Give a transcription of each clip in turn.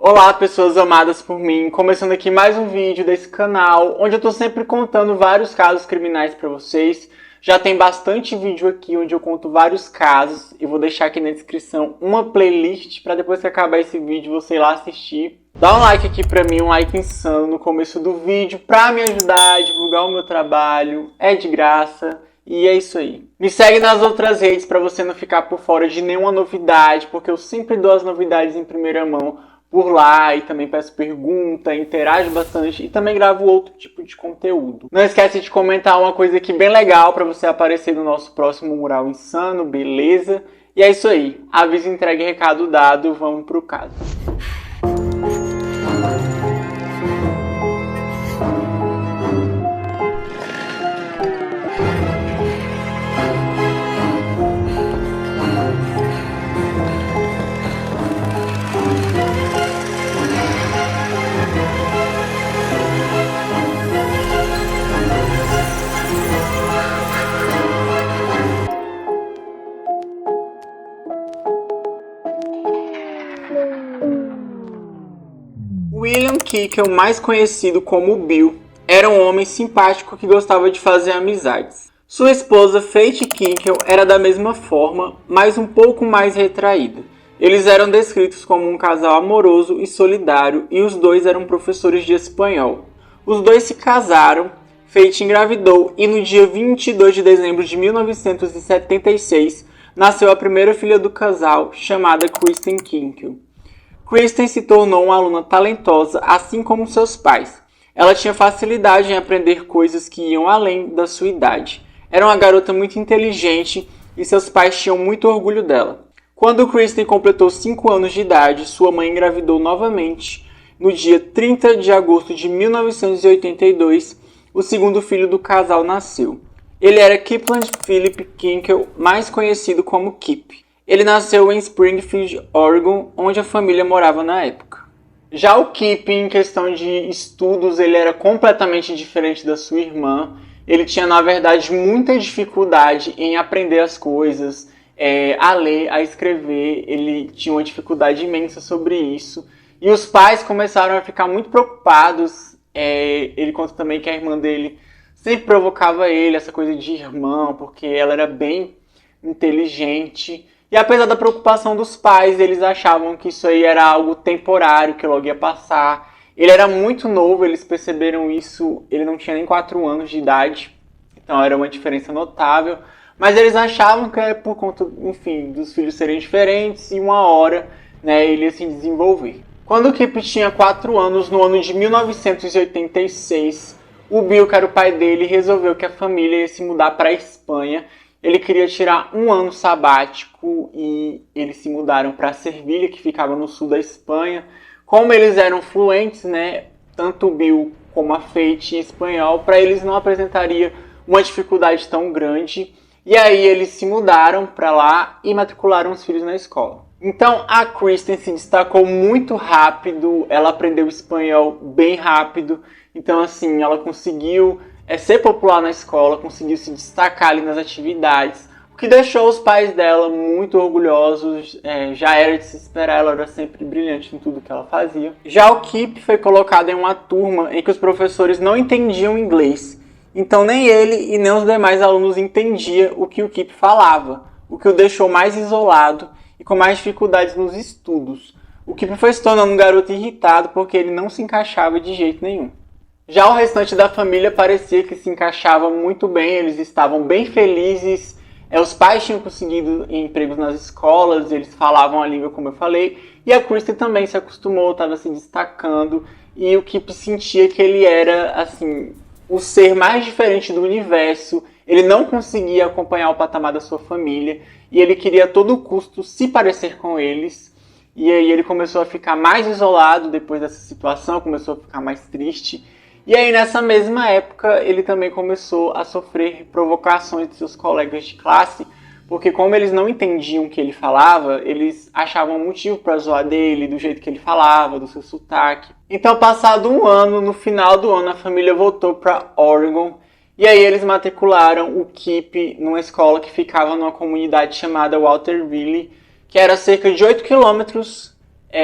Olá, pessoas amadas por mim, começando aqui mais um vídeo desse canal, onde eu tô sempre contando vários casos criminais pra vocês. Já tem bastante vídeo aqui onde eu conto vários casos. Eu vou deixar aqui na descrição uma playlist pra depois que acabar esse vídeo você ir lá assistir. Dá um like aqui pra mim, um like insano no começo do vídeo pra me ajudar a divulgar o meu trabalho. É de graça. E é isso aí. Me segue nas outras redes pra você não ficar por fora de nenhuma novidade, porque eu sempre dou as novidades em primeira mão por lá e também peço pergunta, interajo bastante e também gravo outro tipo de conteúdo. Não esquece de comentar uma coisa aqui bem legal para você aparecer no nosso próximo Mural Insano, beleza? E é isso aí. Aviso, entregue, recado dado, vamos pro caso. William Kickel, mais conhecido como Bill, era um homem simpático que gostava de fazer amizades. Sua esposa, Faith Kickel, era da mesma forma, mas um pouco mais retraída. Eles eram descritos como um casal amoroso e solidário e os dois eram professores de espanhol. Os dois se casaram, Faith engravidou e no dia 22 de dezembro de 1976 nasceu a primeira filha do casal, chamada Kristen Kickel. Kristen se tornou uma aluna talentosa, assim como seus pais. Ela tinha facilidade em aprender coisas que iam além da sua idade. Era uma garota muito inteligente e seus pais tinham muito orgulho dela. Quando Kristen completou 5 anos de idade, sua mãe engravidou novamente. No dia 30 de agosto de 1982, o segundo filho do casal nasceu. Ele era Kipland Philip Kickel, mais conhecido como Kip. Ele nasceu em Springfield, Oregon, onde a família morava na época. Já o Kip, em questão de estudos, ele era completamente diferente da sua irmã. Ele tinha, na verdade, muita dificuldade em aprender as coisas, a ler, a escrever. Ele tinha uma dificuldade imensa sobre isso. E os pais começaram a ficar muito preocupados. Ele conta também que a irmã dele sempre provocava ele, essa coisa de irmão, porque ela era bem inteligente. E apesar da preocupação dos pais, eles achavam que isso aí era algo temporário, que logo ia passar. Ele era muito novo, eles perceberam isso, ele não tinha nem 4 anos de idade, então era uma diferença notável. Mas eles achavam que era por conta, enfim, dos filhos serem diferentes e uma hora, ele ia se desenvolver. Quando o Kip tinha 4 anos, no ano de 1986, o Bill, que era o pai dele, resolveu que a família ia se mudar para a Espanha. Ele queria tirar 1 ano sabático e eles se mudaram para Sevilha, que ficava no sul da Espanha. Como eles eram fluentes, tanto o Bill como a Faith em espanhol, para eles não apresentaria uma dificuldade tão grande. E aí eles se mudaram para lá e matricularam os filhos na escola. Então a Kristen se destacou muito rápido, ela aprendeu espanhol bem rápido. Então assim, ela conseguiu ser popular na escola, conseguiu se destacar ali nas atividades, o que deixou os pais dela muito orgulhosos. Já era de se esperar, ela era sempre brilhante em tudo que ela fazia. Já o Kip foi colocado em uma turma em que os professores não entendiam inglês, então nem ele e nem os demais alunos entendiam o que o Kip falava, o que o deixou mais isolado e com mais dificuldades nos estudos. O Kip foi se tornando um garoto irritado porque ele não se encaixava de jeito nenhum. Já o restante da família parecia que se encaixava muito bem, eles estavam bem felizes. Os pais tinham conseguido empregos nas escolas, eles falavam a língua como eu falei. E a Kristen também se acostumou, estava se destacando. E o Kip sentia que ele era, assim, o ser mais diferente do universo. Ele não conseguia acompanhar o patamar da sua família. E ele queria a todo custo se parecer com eles. E aí ele começou a ficar mais isolado depois dessa situação, começou a ficar mais triste. E aí, nessa mesma época, ele também começou a sofrer provocações de seus colegas de classe, porque como eles não entendiam o que ele falava, eles achavam motivo para zoar dele, do jeito que ele falava, do seu sotaque. Então, passado 1 ano, no final do ano, a família voltou para Oregon, e aí eles matricularam o Kip numa escola que ficava numa comunidade chamada Walterville, que era cerca de 8 quilômetros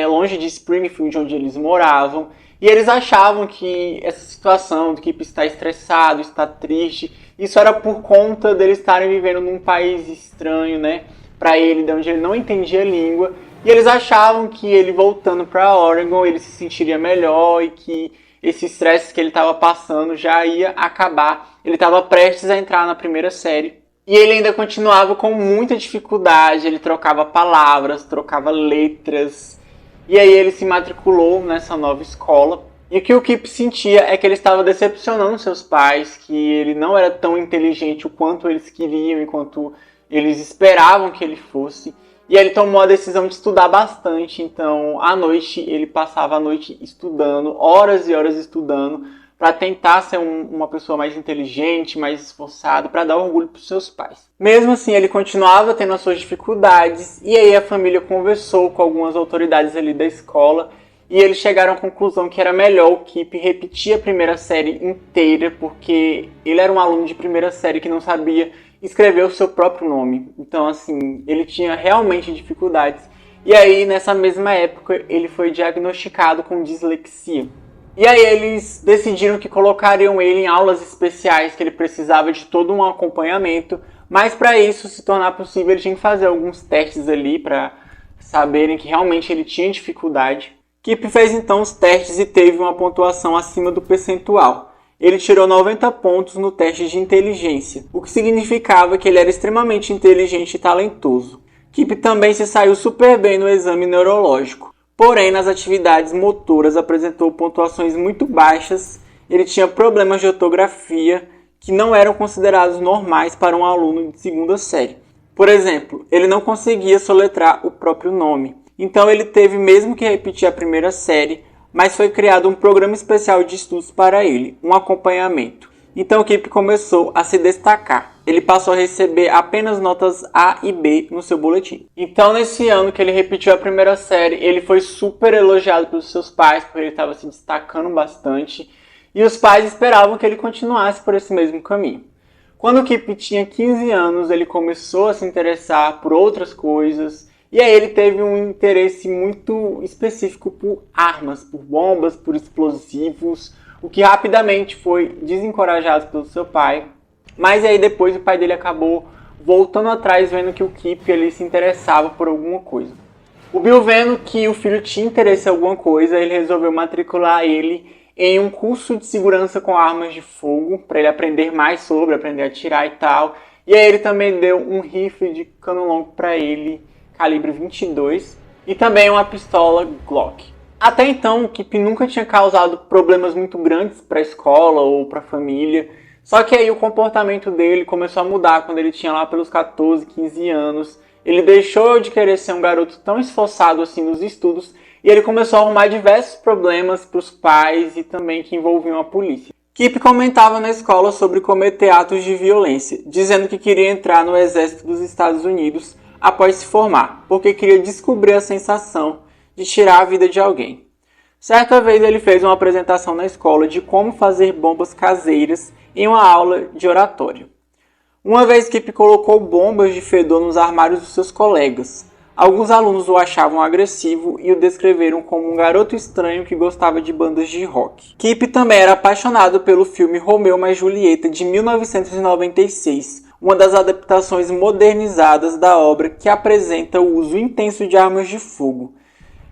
longe de Springfield, onde eles moravam. E eles achavam que essa situação do Kip estar estressado, estar triste, isso era por conta deles estarem vivendo num país estranho, né? Para ele, de onde ele não entendia a língua. E eles achavam que ele voltando para Oregon, ele se sentiria melhor e que esse estresse que ele estava passando já ia acabar. Ele estava prestes a entrar na primeira série. E ele ainda continuava com muita dificuldade, ele trocava palavras, trocava letras. E aí ele se matriculou nessa nova escola. E o que o Kip sentia é que ele estava decepcionando seus pais, que ele não era tão inteligente o quanto eles queriam, enquanto eles esperavam que ele fosse. E aí ele tomou a decisão de estudar bastante. Então, à noite, ele passava a noite estudando, horas e horas estudando, para tentar ser uma pessoa mais inteligente, mais esforçada, para dar orgulho para os seus pais. Mesmo assim, ele continuava tendo as suas dificuldades, e aí a família conversou com algumas autoridades ali da escola, e eles chegaram à conclusão que era melhor o Kip repetir a primeira série inteira, porque ele era um aluno de primeira série que não sabia escrever o seu próprio nome. Então, assim, ele tinha realmente dificuldades. E aí, nessa mesma época, ele foi diagnosticado com dislexia. E aí eles decidiram que colocariam ele em aulas especiais, que ele precisava de todo um acompanhamento, mas para isso se tornar possível ele tinha que fazer alguns testes ali para saberem que realmente ele tinha dificuldade. Kip fez então os testes e teve uma pontuação acima do percentual. Ele tirou 90 pontos no teste de inteligência, o que significava que ele era extremamente inteligente e talentoso. Kip também se saiu super bem no exame neurológico. Porém, nas atividades motoras apresentou pontuações muito baixas, ele tinha problemas de ortografia que não eram considerados normais para um aluno de segunda série. Por exemplo, ele não conseguia soletrar o próprio nome. Então ele teve mesmo que repetir a primeira série, mas foi criado um programa especial de estudos para ele, um acompanhamento. Então o Kip começou a se destacar. Ele passou a receber apenas notas A e B no seu boletim. Então nesse ano que ele repetiu a primeira série, ele foi super elogiado pelos seus pais, porque ele estava se destacando bastante. E os pais esperavam que ele continuasse por esse mesmo caminho. Quando o Kip tinha 15 anos, ele começou a se interessar por outras coisas. E aí ele teve um interesse muito específico por armas, por bombas, por explosivos, o que rapidamente foi desencorajado pelo seu pai. Mas aí depois o pai dele acabou voltando atrás, vendo que o Kip ele se interessava por alguma coisa. O Bill, vendo que o filho tinha interesse em alguma coisa, ele resolveu matricular ele em um curso de segurança com armas de fogo, para ele aprender mais sobre, aprender a atirar e tal. E aí ele também deu um rifle de cano longo para ele, calibre 22, e também uma pistola Glock. Até então, o Kip nunca tinha causado problemas muito grandes para a escola ou para a família. Só que aí o comportamento dele começou a mudar quando ele tinha lá pelos 14, 15 anos. Ele deixou de querer ser um garoto tão esforçado assim nos estudos e ele começou a arrumar diversos problemas para os pais e também que envolviam a polícia. Kip comentava na escola sobre cometer atos de violência, dizendo que queria entrar no exército dos Estados Unidos após se formar, porque queria descobrir a sensação de tirar a vida de alguém. Certa vez ele fez uma apresentação na escola de como fazer bombas caseiras em uma aula de oratório. Uma vez Kip colocou bombas de fedor nos armários dos seus colegas. Alguns alunos o achavam agressivo e o descreveram como um garoto estranho que gostava de bandas de rock. Kip também era apaixonado pelo filme Romeu mais Julieta de 1996, uma das adaptações modernizadas da obra que apresenta o uso intenso de armas de fogo.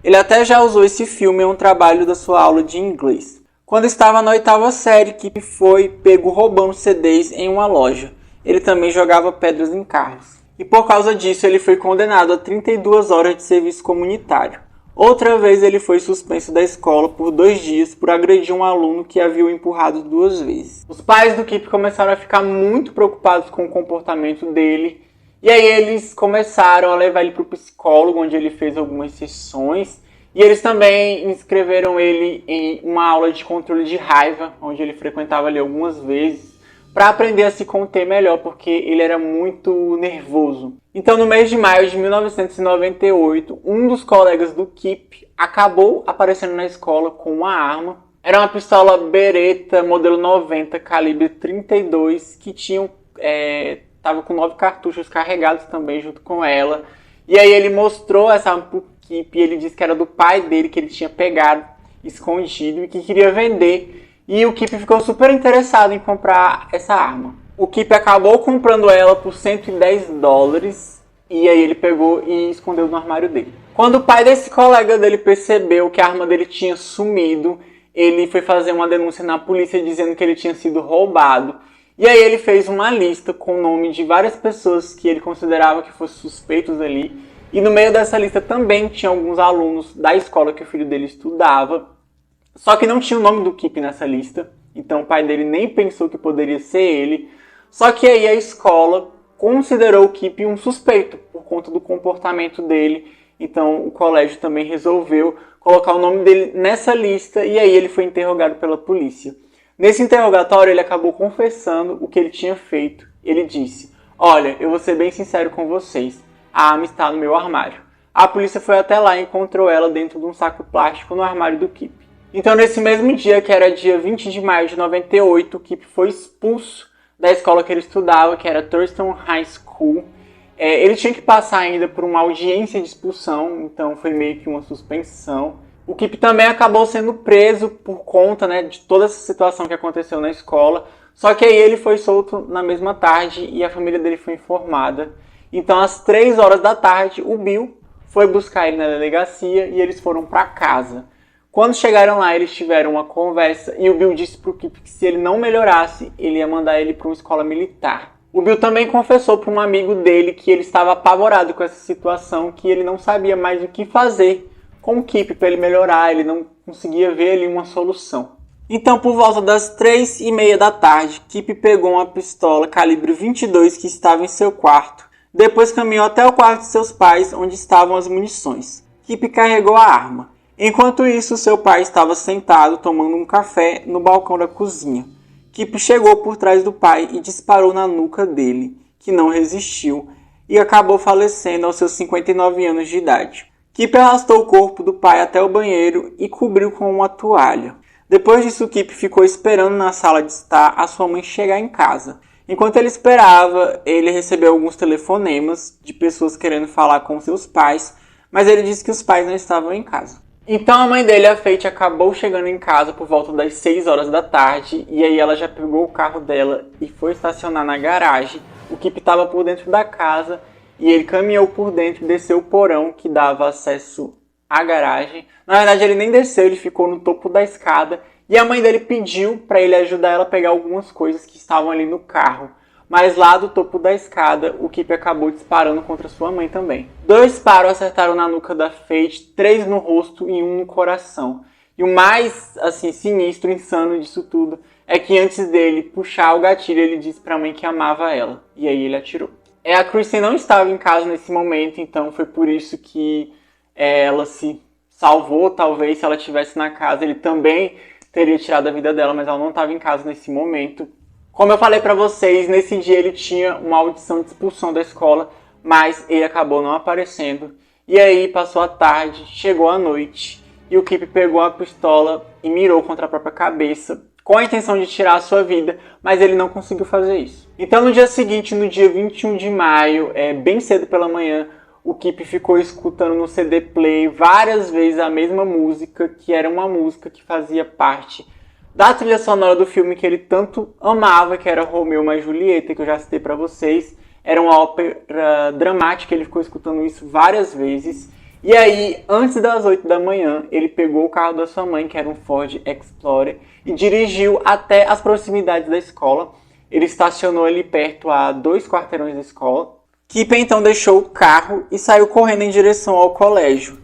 Ele até já usou esse filme em um trabalho da sua aula de inglês. Quando estava na 8ª série, Kip foi pego roubando CDs em uma loja. Ele também jogava pedras em carros. E por causa disso ele foi condenado a 32 horas de serviço comunitário. Outra vez ele foi suspenso da escola por 2 dias por agredir um aluno que havia o empurrado 2 vezes. Os pais do Kip começaram a ficar muito preocupados com o comportamento dele. E aí eles começaram a levar ele para o psicólogo, onde ele fez algumas sessões. E eles também inscreveram ele em uma aula de controle de raiva, onde ele frequentava ali algumas vezes, para aprender a se conter melhor, porque ele era muito nervoso. Então, no mês de maio de 1998, um dos colegas do Kip acabou aparecendo na escola com uma arma. Era uma pistola Beretta modelo 90, calibre 32, que estava com 9 cartuchos carregados também junto com ela. E aí ele mostrou essa arma pro Kip e ele disse que era do pai dele, que ele tinha pegado escondido e que queria vender. E o Kip ficou super interessado em comprar essa arma. O Kip acabou comprando ela por $110 e aí ele pegou e escondeu no armário dele. Quando o pai desse colega dele percebeu que a arma dele tinha sumido, ele foi fazer uma denúncia na polícia dizendo que ele tinha sido roubado. E aí ele fez uma lista com o nome de várias pessoas que ele considerava que fossem suspeitos ali. E no meio dessa lista também tinha alguns alunos da escola que o filho dele estudava. Só que não tinha o nome do Kip nessa lista. Então o pai dele nem pensou que poderia ser ele. Só que aí a escola considerou o Kip um suspeito por conta do comportamento dele. Então o colégio também resolveu colocar o nome dele nessa lista e aí ele foi interrogado pela polícia. Nesse interrogatório ele acabou confessando o que ele tinha feito. Ele disse: "Olha, eu vou ser bem sincero com vocês, a arma está no meu armário." A polícia foi até lá e encontrou ela dentro de um saco plástico no armário do Kip. Então nesse mesmo dia, que era dia 20 de maio de 98, o Kip foi expulso da escola que ele estudava, que era Thurston High School. Ele tinha que passar ainda por uma audiência de expulsão, então foi meio que uma suspensão. O Kip também acabou sendo preso por conta, de toda essa situação que aconteceu na escola. Só que aí ele foi solto na mesma tarde e a família dele foi informada. Então às 3 horas da tarde, o Bill foi buscar ele na delegacia e eles foram para casa. Quando chegaram lá, eles tiveram uma conversa e o Bill disse pro Kip que se ele não melhorasse, ele ia mandar ele para uma escola militar. O Bill também confessou para um amigo dele que ele estava apavorado com essa situação, que ele não sabia mais o que fazer com o Kip para ele melhorar, ele não conseguia ver ali uma solução. Então, por volta das 3h30 da tarde, Kip pegou uma pistola calibre 22 que estava em seu quarto. Depois caminhou até o quarto de seus pais, onde estavam as munições. Kip carregou a arma. Enquanto isso, seu pai estava sentado tomando um café no balcão da cozinha. Kip chegou por trás do pai e disparou na nuca dele, que não resistiu, e acabou falecendo aos seus 59 anos de idade. Kip arrastou o corpo do pai até o banheiro e cobriu com uma toalha. Depois disso, Kip ficou esperando na sala de estar a sua mãe chegar em casa. Enquanto ele esperava, ele recebeu alguns telefonemas de pessoas querendo falar com seus pais, mas ele disse que os pais não estavam em casa. Então a mãe dele, a Faith, acabou chegando em casa por volta das 6 horas da tarde e aí ela já pegou o carro dela e foi estacionar na garagem. O Kip estava por dentro da casa e ele caminhou por dentro e desceu o porão que dava acesso à garagem. Na verdade ele nem desceu, ele ficou no topo da escada e a mãe dele pediu para ele ajudar ela a pegar algumas coisas que estavam ali no carro. Mas lá do topo da escada, o Kip acabou disparando contra sua mãe também. 2 disparos acertaram na nuca da Faith, 3 no rosto e 1 no coração. E o mais, sinistro, insano disso tudo, é que antes dele puxar o gatilho, ele disse pra mãe que amava ela. E aí ele atirou. A Kristen não estava em casa nesse momento, então foi por isso que ela se salvou. Talvez se ela estivesse na casa, ele também teria tirado a vida dela, mas ela não estava em casa nesse momento. Como eu falei pra vocês, nesse dia ele tinha uma audição de expulsão da escola, mas ele acabou não aparecendo. E aí passou a tarde, chegou a noite, e o Kip pegou a pistola e mirou contra a própria cabeça, com a intenção de tirar a sua vida, mas ele não conseguiu fazer isso. Então no dia seguinte, no dia 21 de maio, bem cedo pela manhã, o Kip ficou escutando no CD Play várias vezes a mesma música, que era uma música que fazia parte da trilha sonora do filme que ele tanto amava, que era Romeu mais Julieta, que eu já citei pra vocês. Era uma ópera dramática, ele ficou escutando isso várias vezes. E aí, antes das 8 da manhã, ele pegou o carro da sua mãe, que era um Ford Explorer, e dirigiu até as proximidades da escola. Ele estacionou ali perto a 2 quarteirões da escola. Kip então deixou o carro e saiu correndo em direção ao colégio.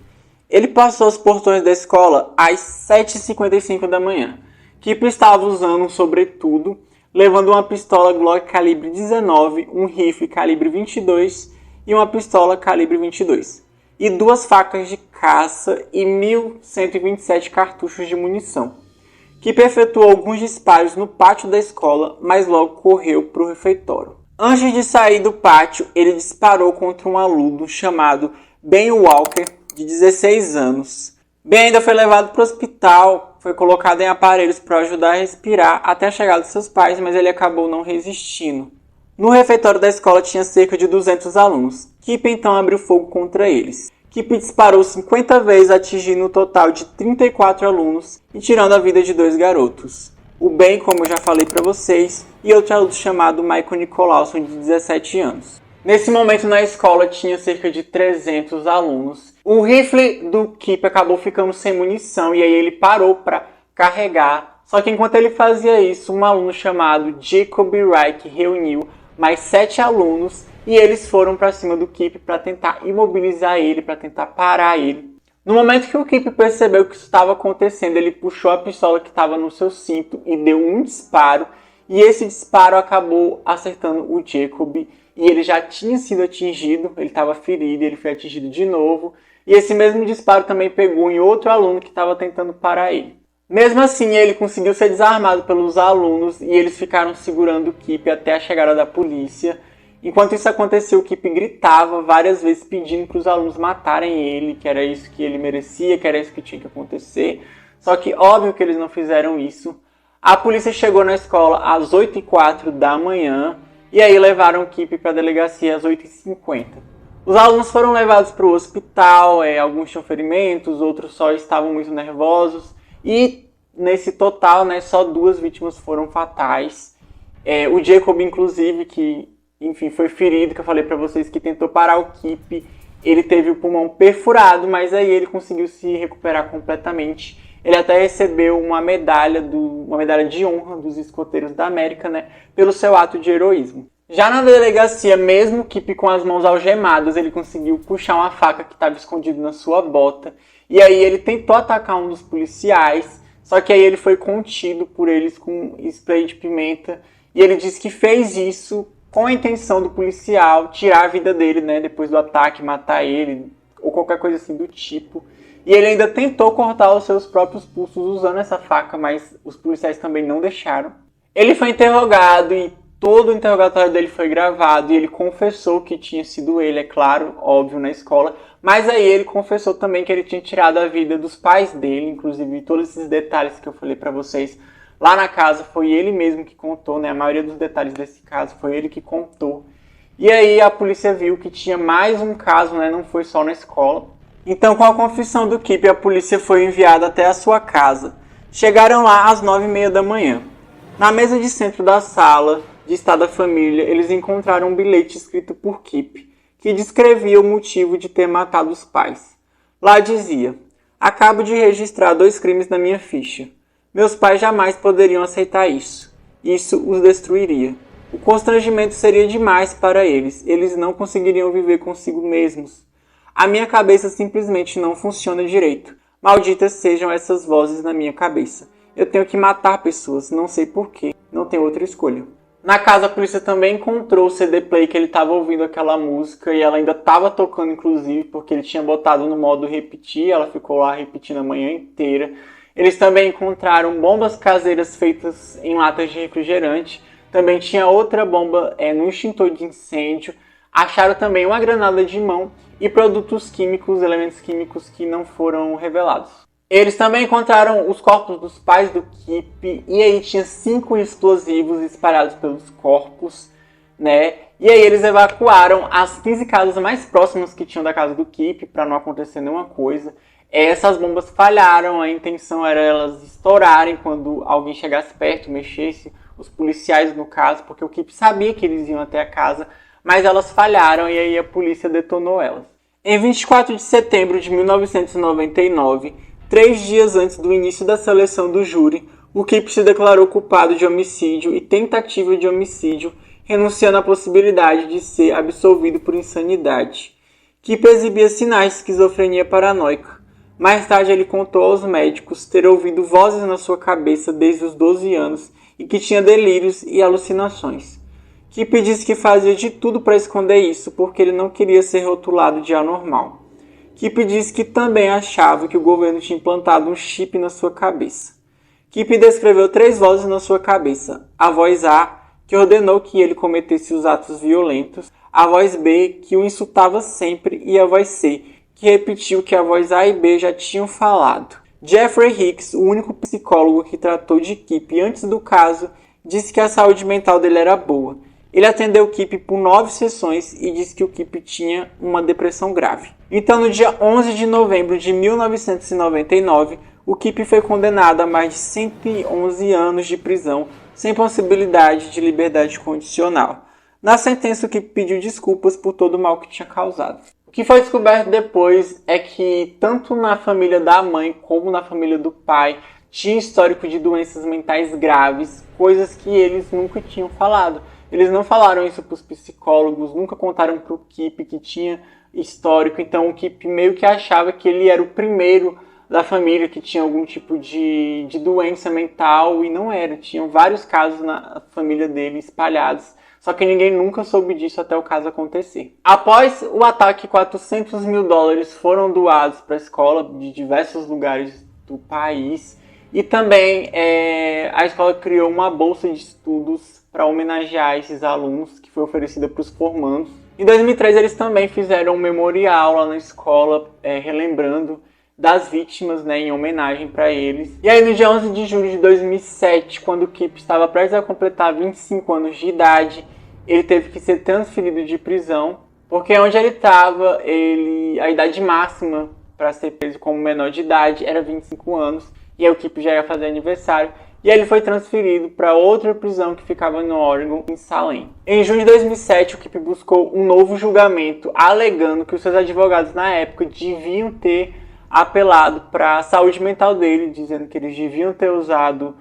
Ele passou os portões da escola às 7h55 da manhã. Kip estava usando um sobretudo, levando uma pistola Glock calibre 19, um rifle calibre 22 e uma pistola calibre 22. E 2 facas de caça e 1.127 cartuchos de munição. Kip efetuou alguns disparos no pátio da escola, mas logo correu para o refeitório. Antes de sair do pátio, ele disparou contra um aluno chamado Ben Walker, de 16 anos. Ben ainda foi levado para o hospital, foi colocado em aparelhos para ajudar a respirar até a chegada de seus pais, mas ele acabou não resistindo. No refeitório da escola tinha cerca de 200 alunos. Kip então abriu fogo contra eles. Kip disparou 50 vezes, atingindo um total de 34 alunos e tirando a vida de 2 garotos. O Ben, como eu já falei para vocês, e outro aluno chamado Michael Nicolausson, de 17 anos. Nesse momento na escola tinha cerca de 300 alunos. O rifle do Kip acabou ficando sem munição e aí ele parou para carregar. Só que enquanto ele fazia isso, um aluno chamado Jacob Reich reuniu mais 7 alunos e eles foram para cima do Kip para tentar imobilizar ele, para tentar parar ele. No momento que o Kip percebeu que isso estava acontecendo, ele puxou a pistola que estava no seu cinto e deu um disparo. E esse disparo acabou acertando o Jacob e ele já tinha sido atingido, ele estava ferido, ele foi atingido de novo. E esse mesmo disparo também pegou em outro aluno que estava tentando parar ele. Mesmo assim, ele conseguiu ser desarmado pelos alunos e eles ficaram segurando o Kip até a chegada da polícia. Enquanto isso acontecia, o Kip gritava várias vezes pedindo para os alunos matarem ele, que era isso que ele merecia, que era isso que tinha que acontecer. Só que óbvio que eles não fizeram isso. A polícia chegou na escola às 8h04 da manhã e aí levaram o Kip para a delegacia às 8h50. Os alunos foram levados para o hospital, alguns tinham ferimentos, outros só estavam muito nervosos. E nesse total, só 2 vítimas foram fatais. O Jacob, inclusive, que foi ferido, que eu falei para vocês que tentou parar o Kip, ele teve o pulmão perfurado, mas aí ele conseguiu se recuperar completamente. Ele até recebeu uma medalha de honra dos escoteiros da América, pelo seu ato de heroísmo. Já na delegacia, mesmo o Kip com as mãos algemadas, ele conseguiu puxar uma faca que estava escondida na sua bota. E aí ele tentou atacar um dos policiais, só que aí ele foi contido por eles com spray de pimenta. E ele disse que fez isso com a intenção do policial tirar a vida dele, depois do ataque, matar ele, ou qualquer coisa assim do tipo. E ele ainda tentou cortar os seus próprios pulsos usando essa faca, mas os policiais também não deixaram. Ele foi interrogado e todo o interrogatório dele foi gravado e ele confessou que tinha sido ele, é claro, óbvio, na escola. Mas aí ele confessou também que ele tinha tirado a vida dos pais dele, inclusive todos esses detalhes que eu falei pra vocês. Lá na casa foi ele mesmo que contou, a maioria dos detalhes desse caso foi ele que contou. E aí a polícia viu que tinha mais um caso, não foi só na escola. Então, com a confissão do Kip, a polícia foi enviada até a sua casa. Chegaram lá às 9h30 da manhã. Na mesa de centro da sala de estar da família, eles encontraram um bilhete escrito por Kip, que descrevia o motivo de ter matado os pais. Lá dizia: acabo de registrar 2 crimes na minha ficha. Meus pais jamais poderiam aceitar isso. Isso os destruiria. O constrangimento seria demais para eles. Eles não conseguiriam viver consigo mesmos. A minha cabeça simplesmente não funciona direito. Malditas sejam essas vozes na minha cabeça. Eu tenho que matar pessoas, não sei porquê. Não tenho outra escolha. Na casa, a polícia também encontrou o CD play que ele estava ouvindo aquela música e ela ainda estava tocando, inclusive, porque ele tinha botado no modo repetir. Ela ficou lá repetindo a manhã inteira. Eles também encontraram bombas caseiras feitas em latas de refrigerante. Também tinha outra bomba no extintor de incêndio. Acharam também uma granada de mão e produtos químicos, elementos químicos que não foram revelados. Eles também encontraram os corpos dos pais do Kip e aí tinha 5 explosivos espalhados pelos corpos, E aí eles evacuaram as 15 casas mais próximas que tinham da casa do Kip para não acontecer nenhuma coisa. Essas bombas falharam, a intenção era elas estourarem quando alguém chegasse perto, mexesse, os policiais no caso, porque o Kip sabia que eles iam até a casa, mas elas falharam e aí a polícia detonou elas. Em 24 de setembro de 1999, 3 dias antes do início da seleção do júri, o Kip se declarou culpado de homicídio e tentativa de homicídio, renunciando à possibilidade de ser absolvido por insanidade. Kip exibia sinais de esquizofrenia paranoica. Mais tarde ele contou aos médicos ter ouvido vozes na sua cabeça desde os 12 anos e que tinha delírios e alucinações. Kip disse que fazia de tudo para esconder isso porque ele não queria ser rotulado de anormal. Kip disse que também achava que o governo tinha implantado um chip na sua cabeça. Kip descreveu 3 vozes na sua cabeça. A voz A, que ordenou que ele cometesse os atos violentos. A voz B, que o insultava sempre. E a voz C, que repetiu que a voz A e B já tinham falado. Jeffrey Hicks, o único psicólogo que tratou de Kip antes do caso, disse que a saúde mental dele era boa. Ele atendeu o Kip por 9 sessões e disse que o Kip tinha uma depressão grave. Então, no dia 11 de novembro de 1999, o Kip foi condenado a mais de 111 anos de prisão, sem possibilidade de liberdade condicional. Na sentença, o Kip pediu desculpas por todo o mal que tinha causado. O que foi descoberto depois é que, tanto na família da mãe como na família do pai, tinha histórico de doenças mentais graves, coisas que eles nunca tinham falado. Eles não falaram isso para os psicólogos, nunca contaram para o Kip que tinha histórico, então o Kip meio que achava que ele era o primeiro da família que tinha algum tipo de doença mental, e não era. Tinham vários casos na família dele espalhados, só que ninguém nunca soube disso até o caso acontecer. Após o ataque, $400 mil foram doados para a escola de diversos lugares do país, e também a escola criou uma bolsa de estudos para homenagear esses alunos, que foi oferecida para os formandos. Em 2003, eles também fizeram um memorial lá na escola, relembrando das vítimas, né, em homenagem para eles. E aí, no dia 11 de julho de 2007, quando o Kip estava prestes a completar 25 anos de idade, ele teve que ser transferido de prisão, porque onde ele estava, a idade máxima para ser preso como menor de idade era 25 anos, e aí o Kip já ia fazer aniversário, e aí ele foi transferido para outra prisão que ficava no Oregon, em Salem. Em junho de 2007, o Kip buscou um novo julgamento, alegando que os seus advogados na época deviam ter apelado para a saúde mental dele, dizendo que eles deviam ter usado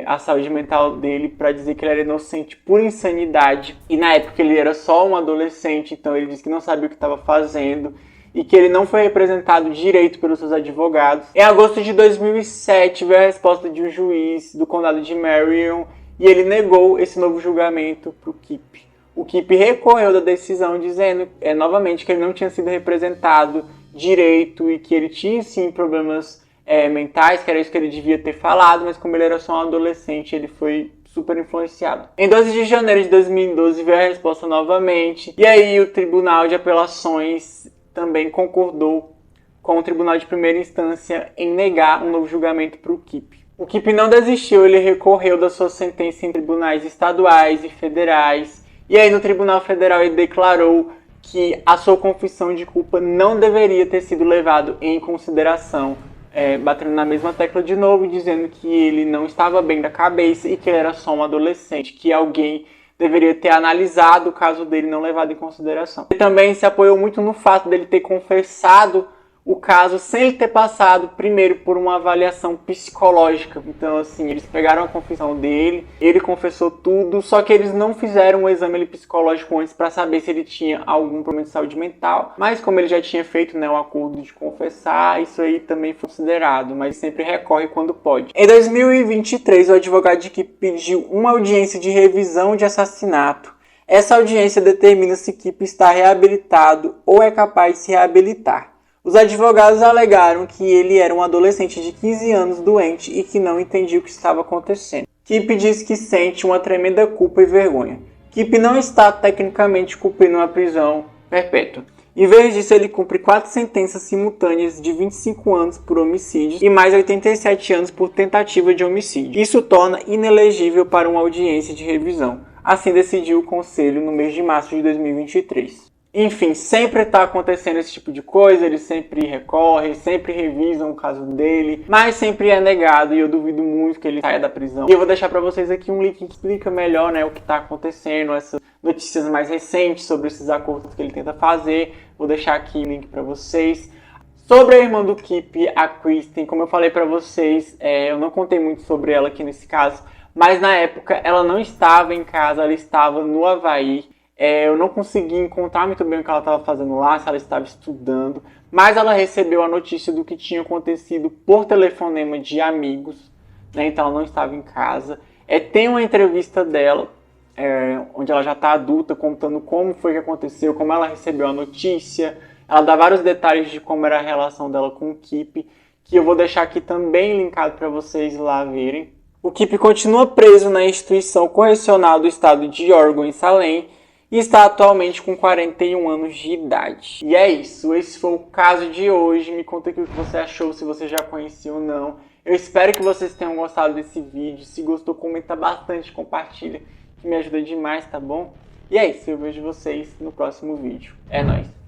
a saúde mental dele para dizer que ele era inocente por insanidade. E na época ele era só um adolescente, então ele disse que não sabia o que estava fazendo e que ele não foi representado direito pelos seus advogados. Em agosto de 2007 veio a resposta de um juiz do condado de Marion e ele negou esse novo julgamento para o Kip. O Kip recorreu da decisão, dizendo novamente que ele não tinha sido representado direito e que ele tinha sim problemas mentais, que era isso que ele devia ter falado, mas como ele era só um adolescente, ele foi super influenciado. Em 12 de janeiro de 2012 veio a resposta novamente, e aí o Tribunal de Apelações também concordou com o Tribunal de Primeira Instância em negar um novo julgamento para o Kip. O Kip não desistiu, ele recorreu da sua sentença em tribunais estaduais e federais, e aí no Tribunal Federal ele declarou que a sua confissão de culpa não deveria ter sido levado em consideração, batendo na mesma tecla de novo, dizendo que ele não estava bem da cabeça e que ele era só um adolescente, que alguém deveria ter analisado o caso dele não levado em consideração. Ele também se apoiou muito no fato dele ter confessado o caso sem ele ter passado primeiro por uma avaliação psicológica. Então, assim, eles pegaram a confissão dele, ele confessou tudo, só que eles não fizeram um exame psicológico antes para saber se ele tinha algum problema de saúde mental. Mas como ele já tinha feito, né, um acordo de confessar, isso aí também foi considerado, mas sempre recorre quando pode. Em 2023, o advogado de Kip pediu uma audiência de revisão de assassinato. Essa audiência determina se Kip está reabilitado ou é capaz de se reabilitar. Os advogados alegaram que ele era um adolescente de 15 anos doente e que não entendia o que estava acontecendo. Kip diz que sente uma tremenda culpa e vergonha. Kip não está tecnicamente cumprindo uma prisão perpétua. Em vez disso, ele cumpre 4 sentenças simultâneas de 25 anos por homicídio e mais 87 anos por tentativa de homicídio. Isso o torna inelegível para uma audiência de revisão. Assim decidiu o Conselho no mês de março de 2023. Enfim, sempre está acontecendo esse tipo de coisa, ele sempre recorre, sempre revisam o caso dele, mas sempre é negado e eu duvido muito que ele saia da prisão. E eu vou deixar para vocês aqui um link que explica melhor, né, o que está acontecendo, essas notícias mais recentes sobre esses acordos que ele tenta fazer. Vou deixar aqui o link para vocês. Sobre a irmã do Kip, a Kristen, como eu falei para vocês, eu não contei muito sobre ela aqui nesse caso, mas na época ela não estava em casa, ela estava no Havaí. Eu não consegui encontrar muito bem o que ela estava fazendo lá, se ela estava estudando, mas ela recebeu a notícia do que tinha acontecido por telefonema de amigos, né? Então ela não estava em casa. Tem uma entrevista dela, onde ela já está adulta, contando como foi que aconteceu, como ela recebeu a notícia. Ela dá vários detalhes de como era a relação dela com o Kip, que eu vou deixar aqui também linkado para vocês lá verem. O Kip continua preso na instituição correcional do estado de Oregon, em Salem, e está atualmente com 41 anos de idade. E é isso, esse foi o caso de hoje. Me conta aqui o que você achou, se você já conhecia ou não. Eu espero que vocês tenham gostado desse vídeo. Se gostou, comenta bastante, compartilha. que me ajuda demais, tá bom? E é isso, eu vejo vocês no próximo vídeo. É nóis!